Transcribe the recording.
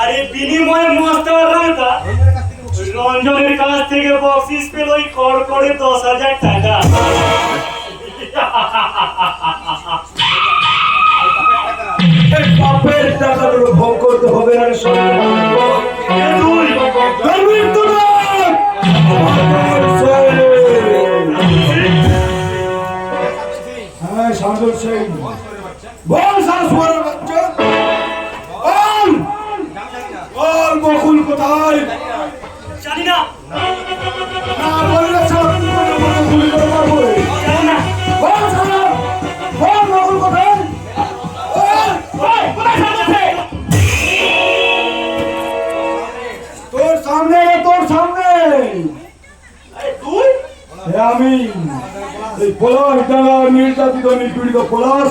আরে বিনিময়ে মাস্টার রাতা রঞ্জনের কাছ থেকে বক্সিস পেল ওই কড়কড়ে 10,000 টাকা। বাপের টাকা তো ভোগ করতে হবে না। হ্যাঁ সাধন সিং বল শাশুড়ের বাচ্চা বল বল বকুল কোথায়? জানি না। না বললে সব গুলি করে মারবো। জানি না। বল শালা বল বকুল কোথায়? তোর সামনে তোর সামনে। তুই আমি এই পলাশ ডাঙ্গা নির্যাতিত নিপীড়িত পলাশ